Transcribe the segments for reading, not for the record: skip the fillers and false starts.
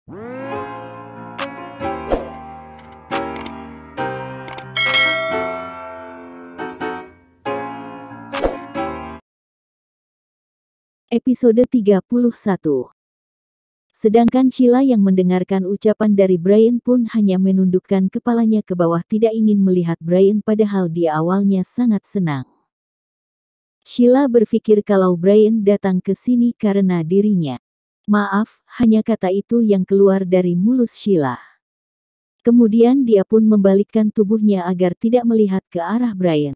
Episode 31. Sedangkan Sheila yang mendengarkan ucapan dari Brian pun hanya menundukkan kepalanya ke bawah, tidak ingin melihat Brian padahal dia awalnya sangat senang. Sheila berpikir kalau Brian datang ke sini karena dirinya. Maaf, hanya kata itu yang keluar dari mulut Sheila. Kemudian dia pun membalikkan tubuhnya agar tidak melihat ke arah Brian.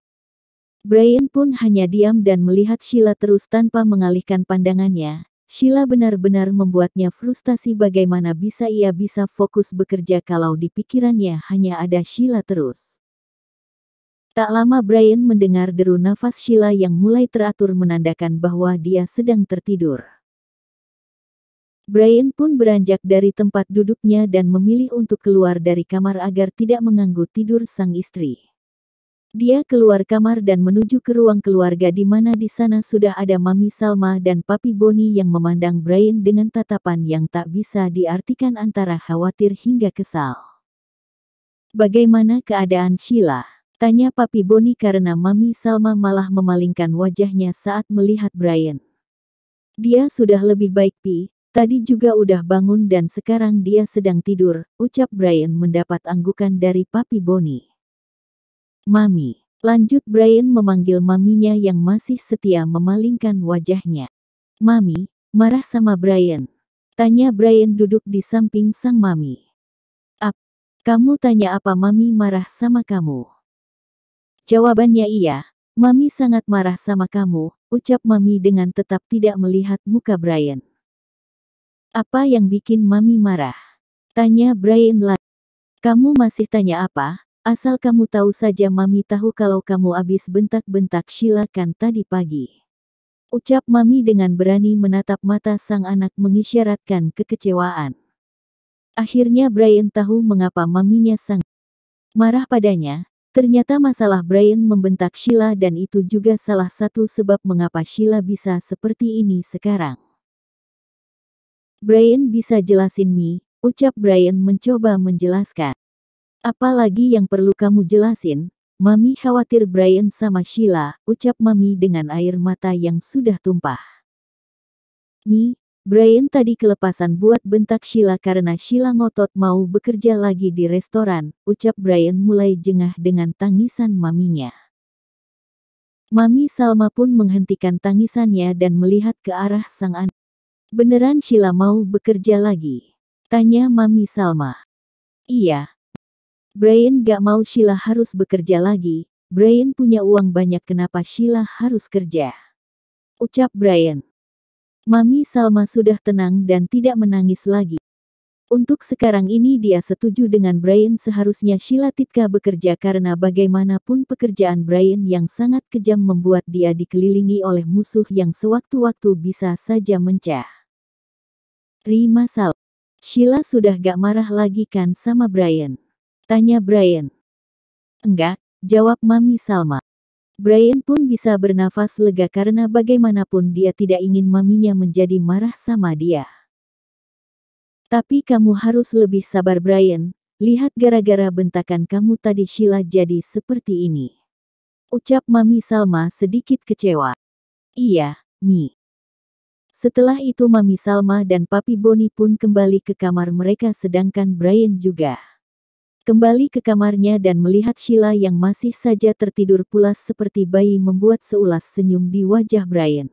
Brian pun hanya diam dan melihat Sheila terus tanpa mengalihkan pandangannya. Sheila benar-benar membuatnya frustasi, bagaimana bisa ia bisa fokus bekerja kalau di pikirannya hanya ada Sheila terus. Tak lama Brian mendengar deru nafas Sheila yang mulai teratur menandakan bahwa dia sedang tertidur. Brian pun beranjak dari tempat duduknya dan memilih untuk keluar dari kamar agar tidak mengganggu tidur sang istri. Dia keluar kamar dan menuju ke ruang keluarga di mana di sana sudah ada Mami Salma dan Papi Boni yang memandang Brian dengan tatapan yang tak bisa diartikan antara khawatir hingga kesal. "Bagaimana keadaan Sheila?" tanya Papi Boni karena Mami Salma malah memalingkan wajahnya saat melihat Brian. "Dia sudah lebih baik, Pi. Tadi juga udah bangun dan sekarang dia sedang tidur," ucap Brian mendapat anggukan dari Papi Boni. "Mami," lanjut Brian memanggil maminya yang masih setia memalingkan wajahnya. "Mami, marah sama Brian?" tanya Brian duduk di samping sang mami. Kamu tanya apa, Mami marah sama kamu?" Jawabannya iya, Mami sangat marah sama kamu, ucap Mami dengan tetap tidak melihat muka Brian. "Apa yang bikin Mami marah?" tanya Brian lagi. "Kamu masih tanya apa? Asal kamu tahu saja Mami tahu kalau kamu abis bentak-bentak Sheila kan tadi pagi," ucap Mami dengan berani menatap mata sang anak mengisyaratkan kekecewaan. Akhirnya Brian tahu mengapa maminya sang marah padanya. Ternyata masalah Brian membentak Sheila dan itu juga salah satu sebab mengapa Sheila bisa seperti ini sekarang. "Brian bisa jelasin, Mi?" ucap Brian mencoba menjelaskan. "Apalagi yang perlu kamu jelasin? Mami khawatir Brian sama Sheila," ucap Mami dengan air mata yang sudah tumpah. "Mi, Brian tadi kelepasan buat bentak Sheila karena Sheila ngotot mau bekerja lagi di restoran," ucap Brian mulai jengah dengan tangisan maminya. Mami Salma pun menghentikan tangisannya dan melihat ke arah sang anak. "Beneran Sheila mau bekerja lagi?" tanya Mami Salma. "Iya. Brian gak mau Sheila harus bekerja lagi. Brian punya uang banyak, kenapa Sheila harus kerja?" ucap Brian. Mami Salma sudah tenang dan tidak menangis lagi. Untuk sekarang ini dia setuju dengan Brian, seharusnya Sheila Titka bekerja karena bagaimanapun pekerjaan Brian yang sangat kejam membuat dia dikelilingi oleh musuh yang sewaktu-waktu bisa saja mencari masalah. "Sheila sudah gak marah lagi kan sama Brian?" tanya Brian. "Enggak," jawab Mami Salma. Brian pun bisa bernafas lega karena bagaimanapun dia tidak ingin maminya menjadi marah sama dia. "Tapi kamu harus lebih sabar Brian, lihat gara-gara bentakan kamu tadi Sheila jadi seperti ini," ucap Mami Salma sedikit kecewa. "Iya, Mi." Setelah itu Mami Salma dan Papi Boni pun kembali ke kamar mereka sedangkan Brian juga kembali ke kamarnya dan melihat Sheila yang masih saja tertidur pulas seperti bayi membuat seulas senyum di wajah Brian.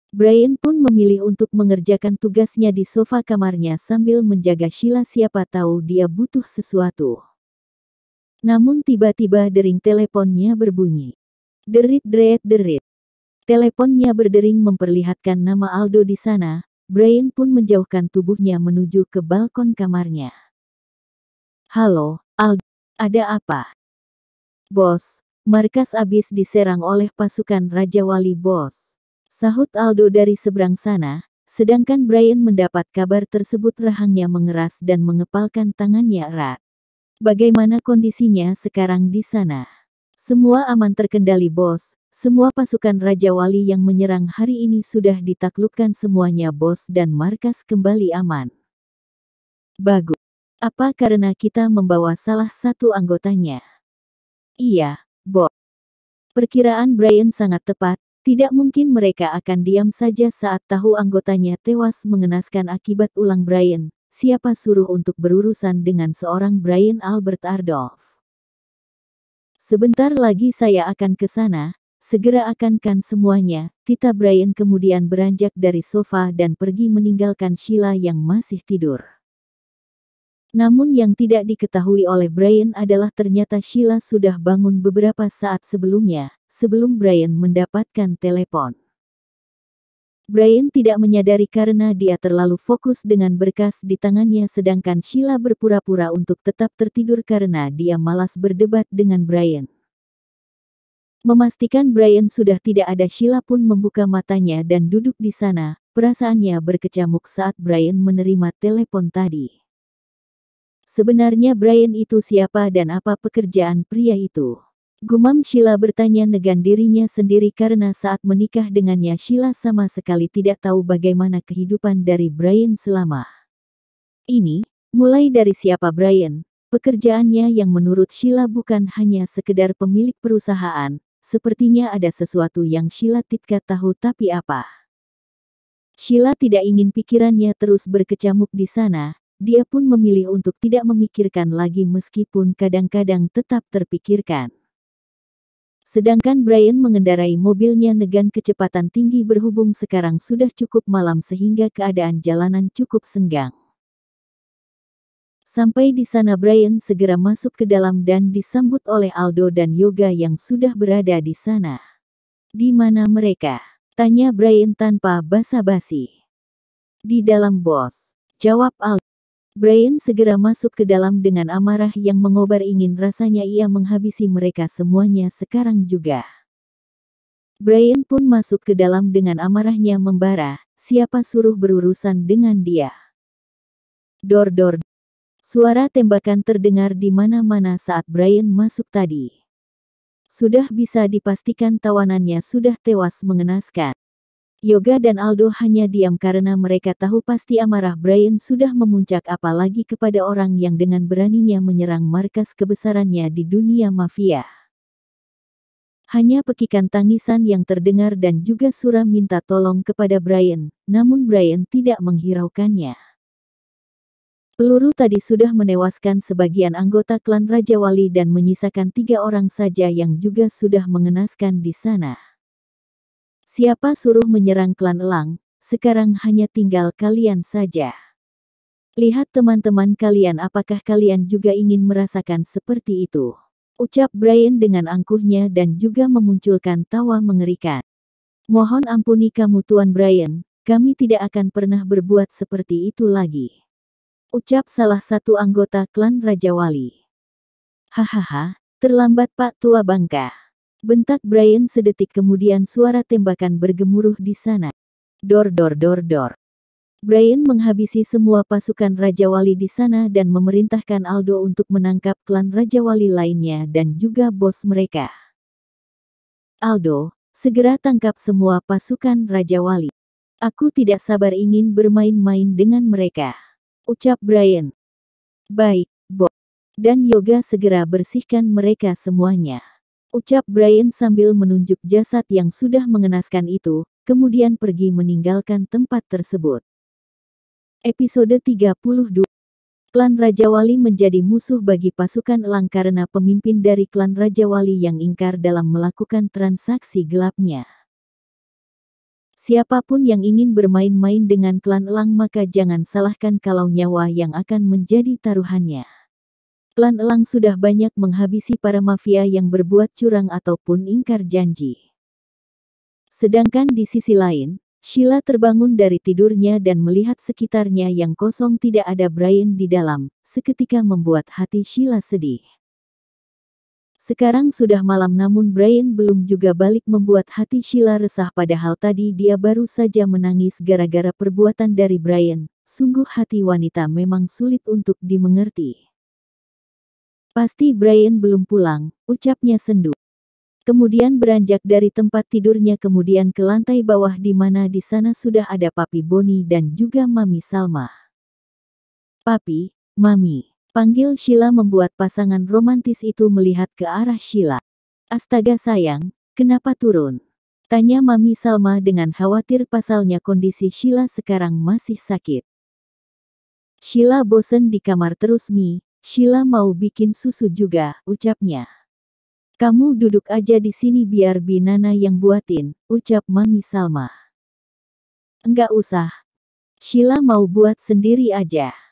Brian pun memilih untuk mengerjakan tugasnya di sofa kamarnya sambil menjaga Sheila, siapa tahu dia butuh sesuatu. Namun tiba-tiba dering teleponnya berbunyi. Derit-derit-derit. Teleponnya berdering memperlihatkan nama Aldo di sana. Brian pun menjauhkan tubuhnya menuju ke balkon kamarnya. "Halo, Aldo. Ada apa?" "Bos, markas abis diserang oleh pasukan Raja Wali, bos," sahut Aldo dari seberang sana. Sedangkan Brian mendapat kabar tersebut rahangnya mengeras dan mengepalkan tangannya erat. "Bagaimana kondisinya sekarang di sana?" "Semua aman terkendali, bos. Semua pasukan Raja Wali yang menyerang hari ini sudah ditaklukkan semuanya, bos, dan markas kembali aman." Bagus. Apa karena kita membawa salah satu anggotanya? Iya, Bob. Perkiraan Brian sangat tepat. Tidak mungkin mereka akan diam saja saat tahu anggotanya tewas mengenaskan akibat ulang Brian. Siapa suruh untuk berurusan dengan seorang Brian Albert Adolf? Sebentar lagi saya akan ke sana. Segera akankan semuanya. Tita Brian kemudian beranjak dari sofa dan pergi meninggalkan Sheila yang masih tidur. Namun yang tidak diketahui oleh Brian adalah ternyata Sheila sudah bangun beberapa saat sebelumnya, sebelum Brian mendapatkan telepon. Brian tidak menyadari karena dia terlalu fokus dengan berkas di tangannya sedangkan Sheila berpura-pura untuk tetap tertidur karena dia malas berdebat dengan Brian. Memastikan Brian sudah tidak ada, Sheila pun membuka matanya dan duduk di sana. Perasaannya berkecamuk saat Brian menerima telepon tadi. Sebenarnya Brian itu siapa dan apa pekerjaan pria itu? Gumam Sheila bertanya negan dirinya sendiri karena saat menikah dengannya Sheila sama sekali tidak tahu bagaimana kehidupan dari Brian selama ini. Mulai dari siapa Brian, pekerjaannya yang menurut Sheila bukan hanya sekedar pemilik perusahaan. Sepertinya ada sesuatu yang Sheila tidak tahu, tapi apa? Sheila tidak ingin pikirannya terus berkecamuk di sana. Dia pun memilih untuk tidak memikirkan lagi meskipun kadang-kadang tetap terpikirkan. Sedangkan Brian mengendarai mobilnya dengan kecepatan tinggi berhubung sekarang sudah cukup malam sehingga keadaan jalanan cukup senggang. Sampai di sana Brian segera masuk ke dalam dan disambut oleh Aldo dan Yoga yang sudah berada di sana. "Di mana mereka?" tanya Brian tanpa basa-basi. "Di dalam, bos," jawab Aldo. Brian segera masuk ke dalam dengan amarah yang mengobar, ingin rasanya ia menghabisi mereka semuanya sekarang juga. Brian pun masuk ke dalam dengan amarahnya membara. Siapa suruh berurusan dengan dia? Dor dor. Suara tembakan terdengar di mana-mana saat Brian masuk tadi. Sudah bisa dipastikan tawanannya sudah tewas mengenaskan. Yoga dan Aldo hanya diam karena mereka tahu pasti amarah Brian sudah memuncak, apalagi kepada orang yang dengan beraninya menyerang markas kebesarannya di dunia mafia. Hanya pekikan tangisan yang terdengar dan juga suara minta tolong kepada Brian, namun Brian tidak menghiraukannya. Peluru tadi sudah menewaskan sebagian anggota klan Raja Wali dan menyisakan 3 orang saja yang juga sudah mengenaskan di sana. Siapa suruh menyerang klan Elang? Sekarang hanya tinggal kalian saja. Lihat teman-teman kalian, apakah kalian juga ingin merasakan seperti itu? Ucap Brian dengan angkuhnya dan juga memunculkan tawa mengerikan. Mohon ampuni kamu Tuan Brian, kami tidak akan pernah berbuat seperti itu lagi. Ucap salah satu anggota klan Raja Wali. Hahaha, terlambat Pak Tua Bangka. Bentak Brian sedetik kemudian suara tembakan bergemuruh di sana. Dor dor dor dor. Brian menghabisi semua pasukan Raja Wali di sana dan memerintahkan Aldo untuk menangkap klan Raja Wali lainnya dan juga bos mereka. Aldo, segera tangkap semua pasukan Raja Wali. Aku tidak sabar ingin bermain-main dengan mereka. Ucap Brian. Baik, Bob. Dan Yoga segera bersihkan mereka semuanya. Ucap Brian sambil menunjuk jasad yang sudah mengenaskan itu, kemudian pergi meninggalkan tempat tersebut. Episode 32. Klan Raja Wali menjadi musuh bagi pasukan Elang karena pemimpin dari klan Raja Wali yang ingkar dalam melakukan transaksi gelapnya. Siapapun yang ingin bermain-main dengan klan Elang maka jangan salahkan kalau nyawa yang akan menjadi taruhannya. Klan Elang sudah banyak menghabisi para mafia yang berbuat curang ataupun ingkar janji. Sedangkan di sisi lain, Sheila terbangun dari tidurnya dan melihat sekitarnya yang kosong, tidak ada Brian di dalam, seketika membuat hati Sheila sedih. Sekarang sudah malam namun Brian belum juga balik, membuat hati Sheila resah padahal tadi dia baru saja menangis gara-gara perbuatan dari Brian. Sungguh hati wanita memang sulit untuk dimengerti. Pasti Brian belum pulang, ucapnya sendu. Kemudian beranjak dari tempat tidurnya kemudian ke lantai bawah di mana di sana sudah ada Papi Boni dan juga Mami Salma. Papi, Mami. Panggil Sheila membuat pasangan romantis itu melihat ke arah Sheila. Astaga sayang, kenapa turun? Tanya Mami Salma dengan khawatir pasalnya kondisi Sheila sekarang masih sakit. Sheila bosen di kamar terus Mi, Sheila mau bikin susu juga, ucapnya. Kamu duduk aja di sini biar Binana yang buatin, ucap Mami Salma. Enggak usah. Sheila mau buat sendiri aja.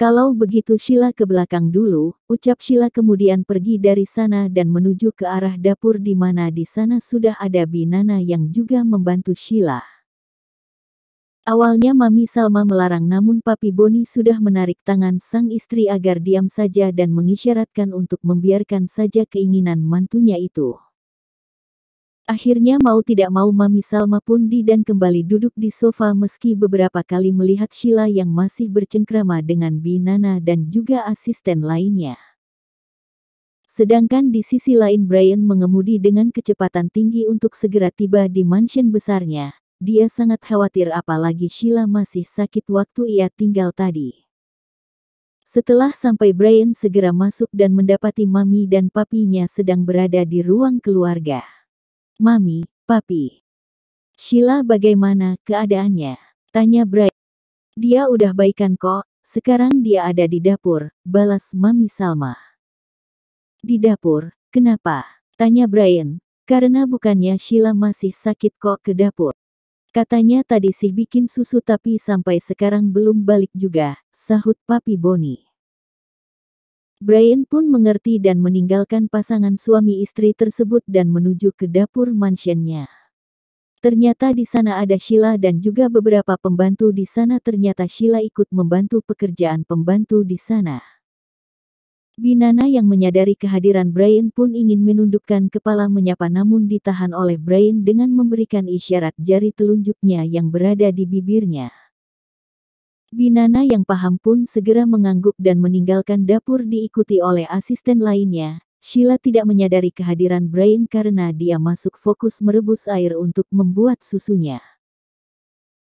Kalau begitu Sheila ke belakang dulu, ucap Sheila kemudian pergi dari sana dan menuju ke arah dapur di mana di sana sudah ada Binana yang juga membantu Sheila. Awalnya Mami Salma melarang namun Papi Boni sudah menarik tangan sang istri agar diam saja dan mengisyaratkan untuk membiarkan saja keinginan mantunya itu. Akhirnya mau tidak mau Mami Salma pun dan kembali duduk di sofa meski beberapa kali melihat Sheila yang masih bercengkrama dengan Binana dan juga asisten lainnya. Sedangkan di sisi lain Brian mengemudi dengan kecepatan tinggi untuk segera tiba di mansion besarnya. Dia sangat khawatir apalagi Sheila masih sakit waktu ia tinggal tadi. Setelah sampai Brian segera masuk dan mendapati Mami dan Papinya sedang berada di ruang keluarga. Mami, Papi. Sheila bagaimana keadaannya? Tanya Brian. Dia udah baikan kok, sekarang dia ada di dapur, balas Mami Salma. Di dapur, kenapa? Tanya Brian. Karena bukannya Sheila masih sakit kok ke dapur. Katanya tadi sih bikin susu tapi sampai sekarang belum balik juga, sahut Papi Boni. Brian pun mengerti dan meninggalkan pasangan suami istri tersebut dan menuju ke dapur mansionnya. Ternyata di sana ada Sheila dan juga beberapa pembantu di sana. Ternyata Sheila ikut membantu pekerjaan pembantu di sana. Binana yang menyadari kehadiran Brian pun ingin menundukkan kepala menyapa namun ditahan oleh Brian dengan memberikan isyarat jari telunjuknya yang berada di bibirnya. Binana yang paham pun segera mengangguk dan meninggalkan dapur diikuti oleh asisten lainnya. Sheila tidak menyadari kehadiran Brian karena dia masuk fokus merebus air untuk membuat susunya.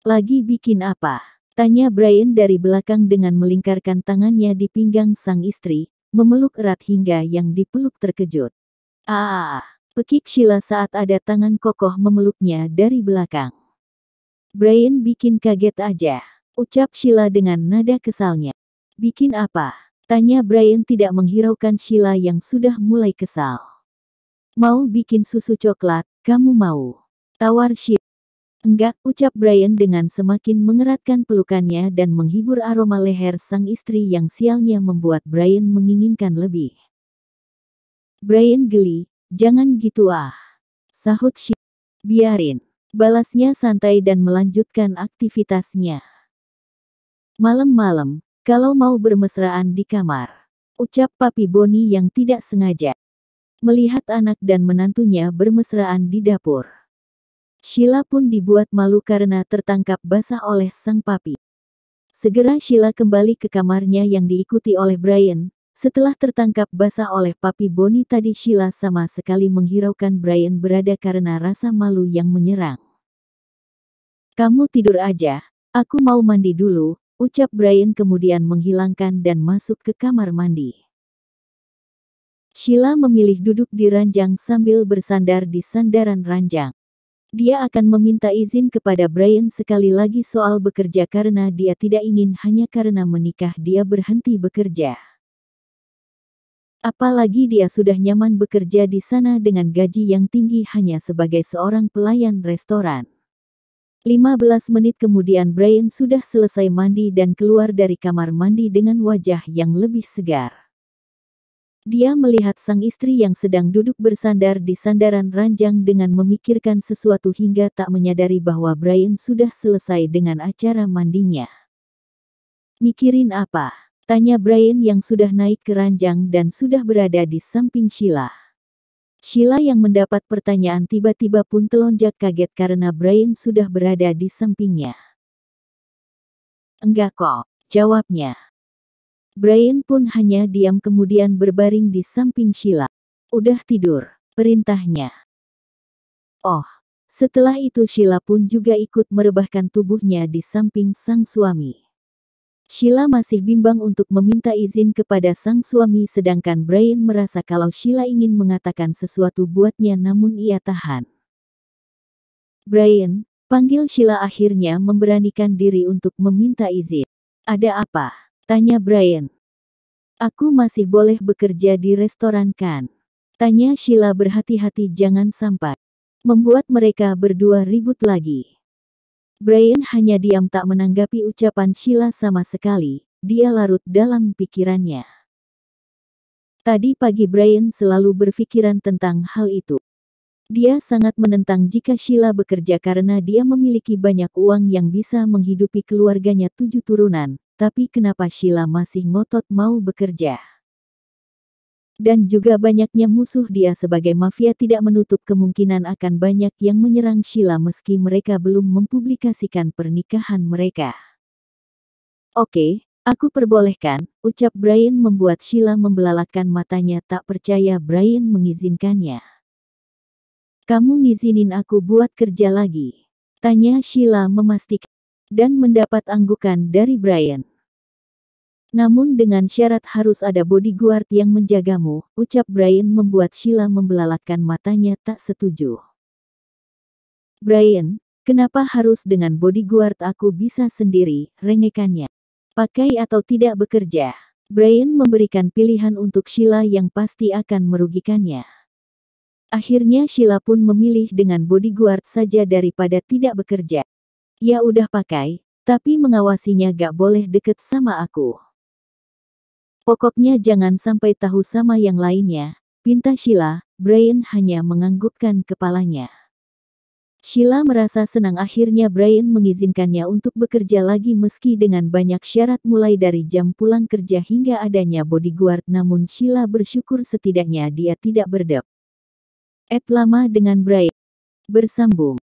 Lagi bikin apa? Tanya Brian dari belakang dengan melingkarkan tangannya di pinggang sang istri, memeluk erat hingga yang dipeluk terkejut. Pekik Sheila saat ada tangan kokoh memeluknya dari belakang. Brian bikin kaget aja, ucap Sheila dengan nada kesalnya. Bikin apa? Tanya Brian tidak menghiraukan Sheila yang sudah mulai kesal. Mau bikin susu coklat, kamu mau? Tawar Sheila. Enggak, ucap Brian dengan semakin mengeratkan pelukannya dan menghibur aroma leher sang istri yang sialnya membuat Brian menginginkan lebih. Brian geli, jangan gitu sahut Sheila. Biarin, balasnya santai dan melanjutkan aktivitasnya. Malam-malam, kalau mau bermesraan di kamar, ucap Papi Boni yang tidak sengaja melihat anak dan menantunya bermesraan di dapur. Sheila pun dibuat malu karena tertangkap basah oleh sang papi. Segera Sheila kembali ke kamarnya yang diikuti oleh Brian. Setelah tertangkap basah oleh Papi Boni tadi Sheila sama sekali menghiraukan Brian berada karena rasa malu yang menyerang. Kamu tidur aja, aku mau mandi dulu, ucap Brian kemudian menghilangkan dan masuk ke kamar mandi. Sheila memilih duduk di ranjang sambil bersandar di sandaran ranjang. Dia akan meminta izin kepada Brian sekali lagi soal bekerja karena dia tidak ingin hanya karena menikah dia berhenti bekerja. Apalagi dia sudah nyaman bekerja di sana dengan gaji yang tinggi hanya sebagai seorang pelayan restoran. 15 menit kemudian Brian sudah selesai mandi dan keluar dari kamar mandi dengan wajah yang lebih segar. Dia melihat sang istri yang sedang duduk bersandar di sandaran ranjang dengan memikirkan sesuatu hingga tak menyadari bahwa Brian sudah selesai dengan acara mandinya. Mikirin apa? Tanya Brian yang sudah naik ke ranjang dan sudah berada di samping Sheila. Sheila yang mendapat pertanyaan tiba-tiba pun telonjak kaget karena Brian sudah berada di sampingnya. Enggak kok, jawabnya. Brian pun hanya diam kemudian berbaring di samping Sheila. Udah tidur, perintahnya. Oh, setelah itu Sheila pun juga ikut merebahkan tubuhnya di samping sang suami. Sheila masih bimbang untuk meminta izin kepada sang suami sedangkan Brian merasa kalau Sheila ingin mengatakan sesuatu buatnya namun ia tahan. Brian, panggil Sheila akhirnya memberanikan diri untuk meminta izin. Ada apa? Tanya Brian. Aku masih boleh bekerja di restoran kan? Tanya Sheila berhati-hati jangan sampai membuat mereka berdua ribut lagi. Brian hanya diam tak menanggapi ucapan Sheila sama sekali, dia larut dalam pikirannya. Tadi pagi Brian selalu berpikiran tentang hal itu. Dia sangat menentang jika Sheila bekerja karena dia memiliki banyak uang yang bisa menghidupi keluarganya 7 turunan, tapi kenapa Sheila masih ngotot mau bekerja? Dan juga banyaknya musuh dia sebagai mafia tidak menutup kemungkinan akan banyak yang menyerang Sheila meski mereka belum mempublikasikan pernikahan mereka. Oke, aku perbolehkan, ucap Brian membuat Sheila membelalakan matanya tak percaya Brian mengizinkannya. Kamu ngizinin aku buat kerja lagi? Tanya Sheila memastikan dan mendapat anggukan dari Brian. Namun dengan syarat harus ada bodyguard yang menjagamu, ucap Brian membuat Sheila membelalakan matanya tak setuju. Brian, kenapa harus dengan bodyguard aku bisa sendiri, rengekannya. Pakai atau tidak bekerja. Brian memberikan pilihan untuk Sheila yang pasti akan merugikannya. Akhirnya Sheila pun memilih dengan bodyguard saja daripada tidak bekerja. Ya udah pakai, tapi mengawasinya gak boleh deket sama aku. Pokoknya jangan sampai tahu sama yang lainnya, pinta Sheila. Brian hanya menganggukkan kepalanya. Sheila merasa senang akhirnya Brian mengizinkannya untuk bekerja lagi meski dengan banyak syarat mulai dari jam pulang kerja hingga adanya bodyguard namun Sheila bersyukur setidaknya dia tidak berdep. Lama dengan Brian. Bersambung.